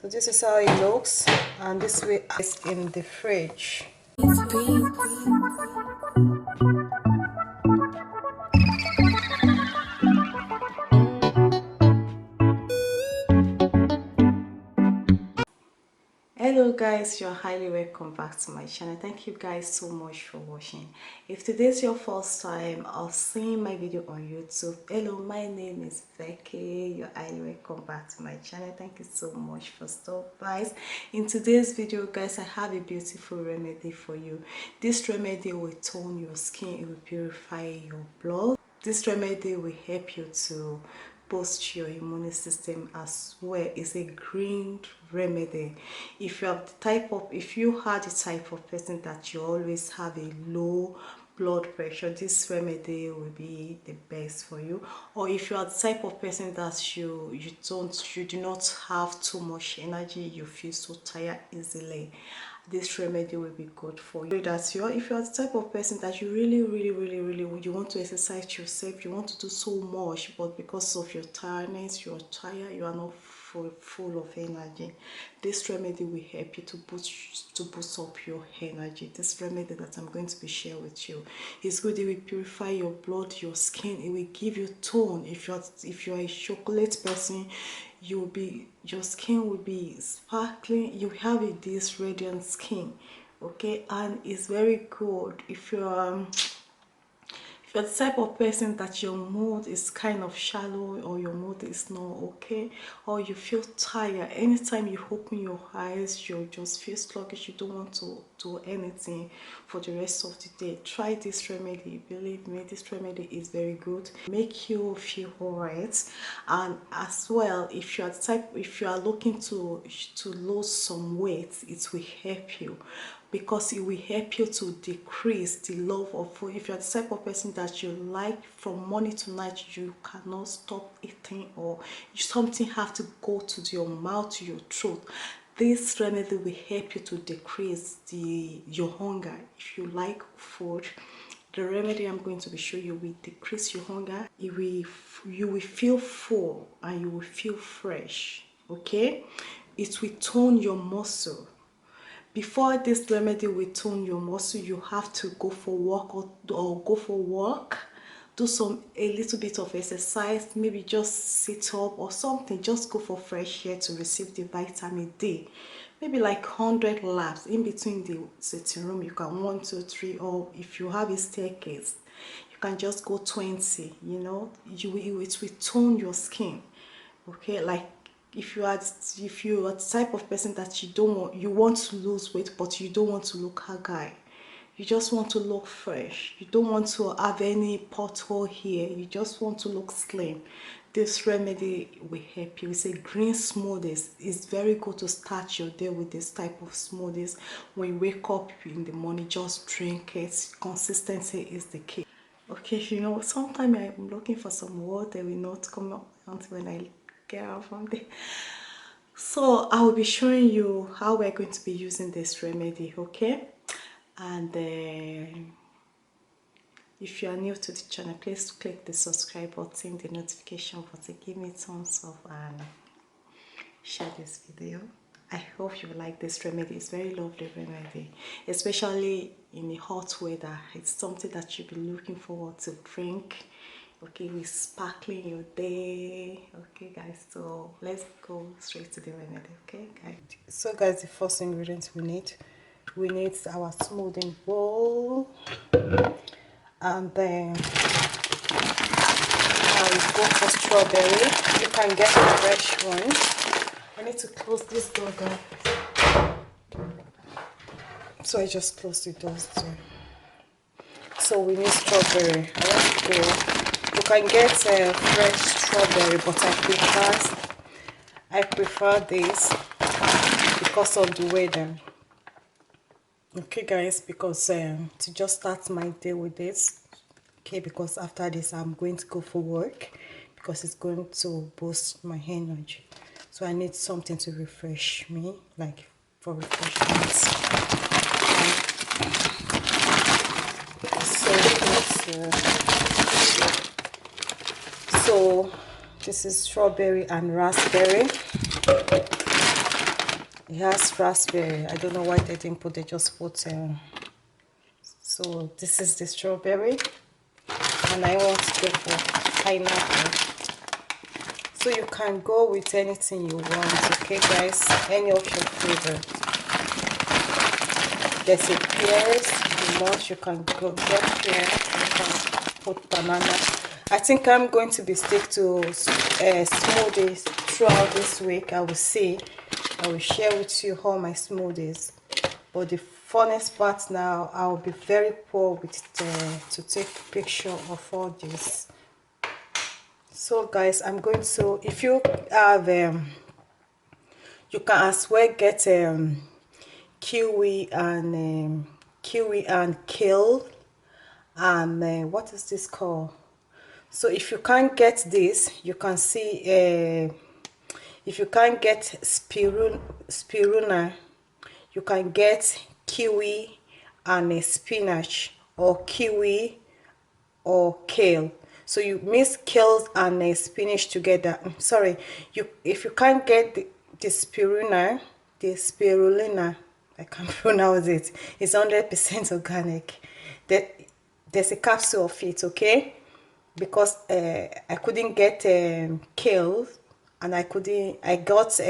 So this is how it looks, and this way is in the fridge. Hello guys, you're highly welcome back to my channel. Thank you guys so much for watching. If today's your first time of seeing my video on YouTube, hello, my name is Becky. You're highly welcome back to my channel. Thank you so much for stopping by. In today's video guys, I have a beautiful remedy for you. This remedy will tone your skin, it will purify your blood. This remedy will help you to boost your immune system as well. It's a green remedy. If you have the if you are the type of person that you always have a low blood pressure, this remedy will be the best for you. Or if you are the type of person that you do not have too much energy, you feel so tired easily, this remedy will be good for you. If you're the type of person that you really you want to exercise yourself, you want to do so much, but because of your tiredness, you're tired, you are not full of energy, this remedy will help you to boost up your energy. This remedy that I'm going to be sharing with you is good. It will purify your blood, your skin, it will give you tone. If you're a chocolate person, your skin will be sparkling, you have this radiant skin, okay? And it's very good if you're the type of person that your mood is kind of shallow, or your mood is not okay, or you feel tired anytime you open your eyes, you just feel sluggish, you don't want to do anything for the rest of the day, try this remedy. Believe me, this remedy is very good, make you feel alright. And as well, if you are looking to lose some weight, it will help you, because it will help you to decrease the love of food. If you're the type of person that you like from morning to night, you cannot stop eating, or something have to go to your mouth, to your throat, this remedy will help you to decrease your hunger. If you like food, the remedy I'm going to be showing you will decrease your hunger. You will feel full and you will feel fresh, okay? It will tone your muscle. Before this remedy will tone your muscle, you have to go for walk, do a little bit of exercise, maybe just sit up or something, just go for fresh air to receive the vitamin D. Maybe like 100 laps in between the sitting room. You can 1, 2, 3, or if you have a staircase, you can just go 20. You know, it will tone your skin, okay? Like if you are the type of person that you want to lose weight, but you don't want to look haggard, you just want to look fresh, you don't want to have any pothole here, you just want to look slim, this remedy will help you. It's a green smoothies. It's very good to start your day with this type of smoothies. When you wake up in the morning, just drink it. Consistency is the key. Okay, you know, sometimes I'm looking for some water, will not come up until when I get out from there. So I will be showing you how we're going to be using this remedy, okay? And if you are new to the channel, please click the subscribe button, the notification button, give me a thumbs up and share this video. I hope you like this remedy. It's very lovely remedy, especially in the hot weather. It's something that you'll be looking forward to drink, okay, with sparkling your day. Okay guys, so let's go straight to the remedy, okay guys? So guys, the first ingredient we need our smoothing bowl, and then I go for strawberry. You can get a fresh one. I need to close this door, guys. So I just closed the doors too. So we need strawberry. I want to go. You can get fresh strawberry, but I prefer this because of the weather. Okay guys, because to just start my day with this, okay, because after this I'm going to go for work, because it's going to boost my energy. So I need something to refresh me, like for refreshments. So this is strawberry and raspberry. it has raspberry. I don't know why they didn't put, they just put so this is the strawberry, and I want to go for pineapple. So you can go with anything you want, okay guys, any of your favorite. There's a pears, the most you can go get pears, you can put banana. I think I'm going to be stick to smoothies throughout this week. I will see, I will share with you all my smoothies. But the funnest part now, I will be very poor with to take picture of all this. So guys, I'm going to, if you have you can as well get kiwi and kale and what is this called? So if you can't get this, you can see if you can't get spirulina, you can get kiwi and spinach, or kiwi or kale. So you mix kale and spinach together. Sorry, if you can't get the spirulina, I can't pronounce it. It's 100% organic. There's a capsule of it, okay? Because I couldn't get kale, and I got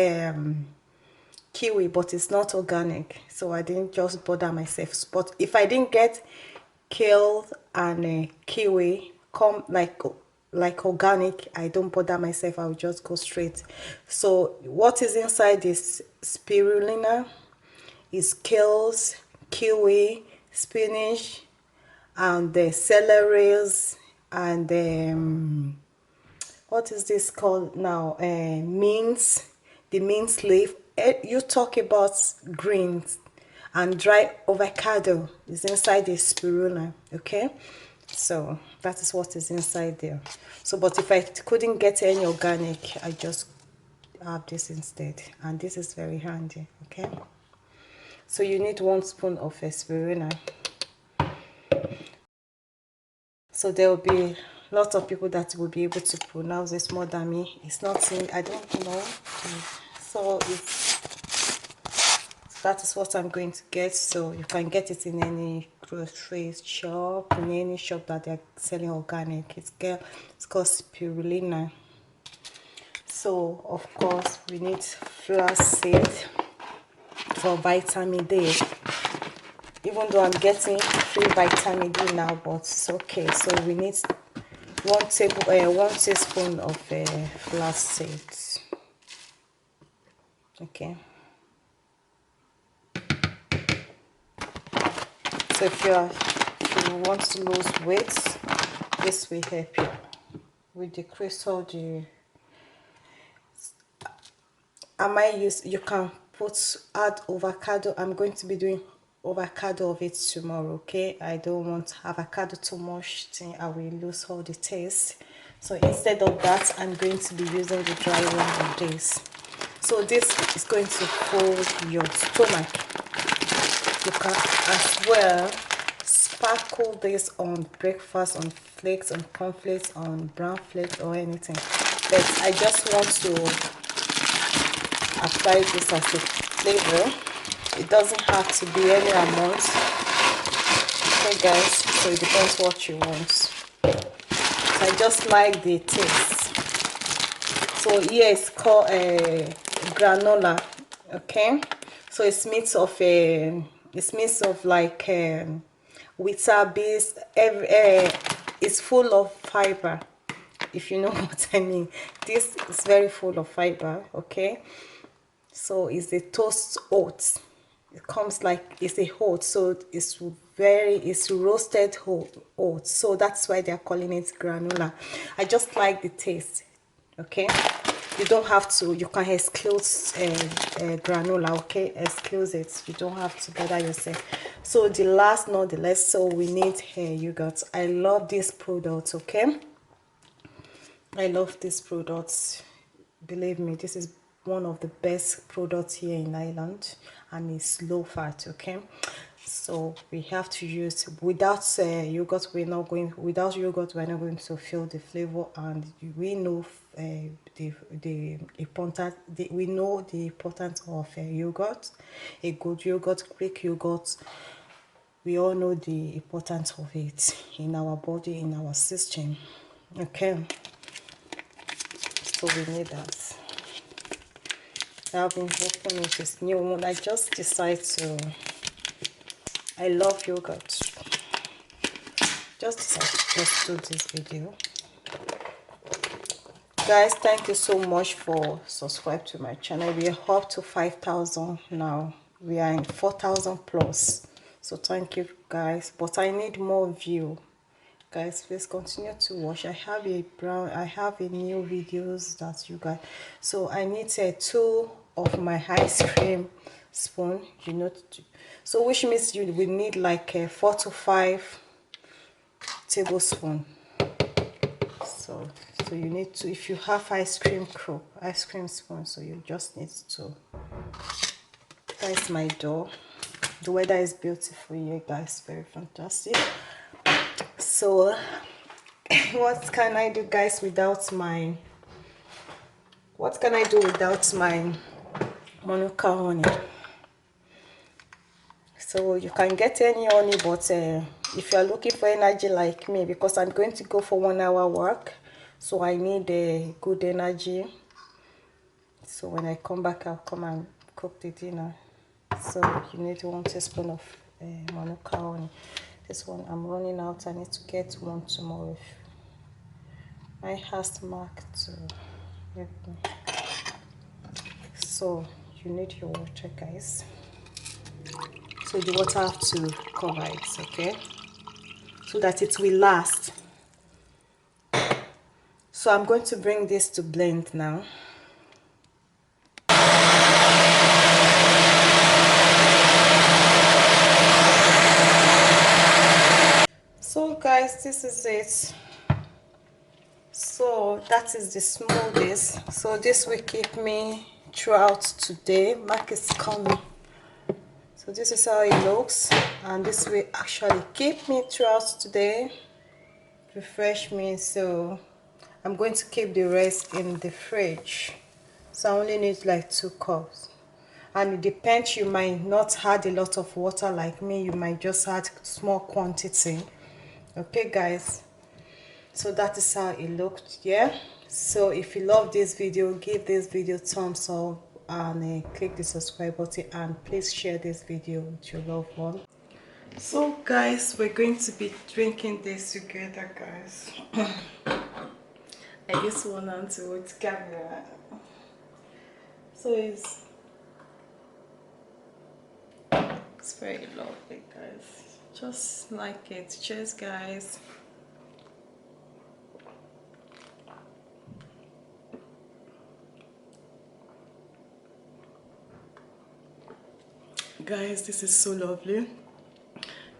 kiwi, but it's not organic, so I didn't just bother myself. But if I didn't get kale and kiwi come like organic, I don't bother myself, I will just go straight. So what is inside this spirulina is kales, kiwi, spinach, and the celeries, and what is this called now, mince, the mince leaf. You talk about greens, and dry avocado is inside the spirulina, okay? So that is what is inside there. So but if I couldn't get any organic, I just have this instead, and this is very handy, okay? So you need 1 spoon of spirulina. So there will be lots of people that will be able to pronounce this more than me. It's not saying, I don't know. So that is what I'm going to get. So you can get it in any grocery shop, in any shop that they're selling organic. It's called spirulina. So of course we need flaxseed for vitamin D. Even though I'm getting free vitamin D now, but it's okay. So we need 1 teaspoon of flaxseed. Okay. So if you want to lose weight, this will help you. Will decrease all the. You can add avocado. I'm going to be doing avocado of it tomorrow, okay? I don't want avocado too much thing, I will lose all the taste. So instead of that, I'm going to be using the dry one of this. So this is going to hold your stomach. You can as well sparkle this on breakfast, on flakes, on cornflakes, on brown flakes, or anything. But I just want to apply this as a flavor. It doesn't have to be any amount, okay guys? So it depends what you want. So I just like the taste. So here it's called granola, okay? So it's mix of like wheat beans. It's full of fiber, if you know what I mean. This is very full of fiber, okay? So it's a toast oats. It comes like it's a oat, so it's roasted oats. So that's why they're calling it granola. I just like the taste, okay? You don't have to, you can exclude granola, okay? Exclude it. You don't have to bother yourself. So the last, not the least, so we need yogurt. I love this product, okay? I love this product. Believe me, this is one of the best products here in Ireland, and it's low fat, okay? So we have to use, without yogurt we're not going, without yogurt we're not going to feel the flavor. And we know the important, we know the importance of yogurt, a good yogurt, Greek yogurt. We all know the importance of it in our body, in our system. Okay, so we need that. I've been hoping with this new one. I just decided to, I love yogurt. Just decided to just do this video. Guys, thank you so much for subscribing to my channel. We are up to 5,000 now. We are in 4,000 plus. So thank you guys. But I need more view. Guys, please continue to watch. I have a new videos that you guys, so I need 2 of my ice cream spoon, you know, so which means you will need like 4 to 5 tablespoon. So you need to, if you have ice cream spoon, so you just need to. That is my door. The weather is beautiful here, guys, very fantastic. So what can I do, guys, without my, what can I do without my Manuka honey? So you can get any honey, but if you are looking for energy like me, because I'm going to go for 1 hour work, so I need a good energy. So when I come back, I'll come and cook the dinner. So you need 1 teaspoon of Manuka honey. This one I'm running out. I need to get one tomorrow. My has mark to help me. So you need your water, guys. So the water have to cover it, okay, so that it will last. So I'm going to bring this to blend now. So guys, this is it. So that is the smoothest. So this will keep me throughout today. Mark is coming. So this is how it looks, and this will actually keep me throughout today, refresh me. So I'm going to keep the rest in the fridge. So I only need like 2 cups. And it depends, you might not add a lot of water like me, you might just add small quantity. Okay guys, so that is how it looked. Yeah, so if you love this video, give this video thumbs up and click the subscribe button, and please share this video with your loved one. So guys, we're going to be drinking this together, guys. I just want on to hold camera. So it's very lovely, guys. Just like it. Cheers, guys. Guys, this is so lovely.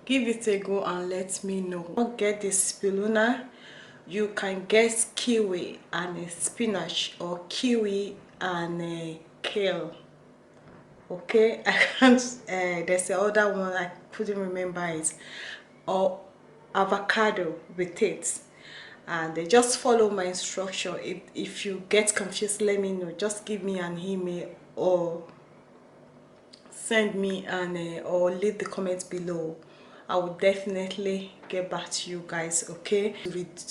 Give it a go and let me know. Don't get the spirulina. You can get kiwi and spinach, or kiwi and kale. Okay, I can't, there's the other one I couldn't remember it, or avocado with it. And just follow my instruction. If you get confused, let me know. Just give me an email or send me or leave the comments below. I will definitely get back to you guys. Okay,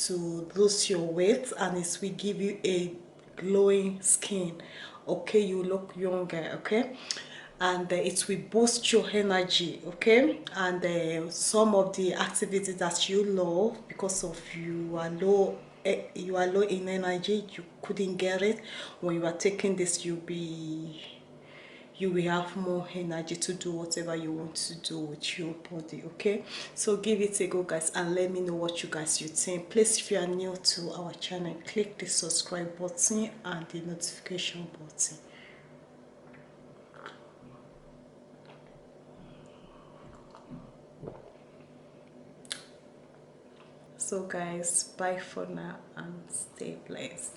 to lose your weight, and it will give you a glowing skin. Okay, you look younger. Okay, and it will boost your energy. Okay, and some of the activities that you love, because of you are low in energy, you couldn't get it. When you are taking this, you will have more energy to do whatever you want to do with your body. Okay, so give it a go, guys, and let me know what you think. Please, if you are new to our channel, click the subscribe button and the notification button. So guys, bye for now and stay blessed.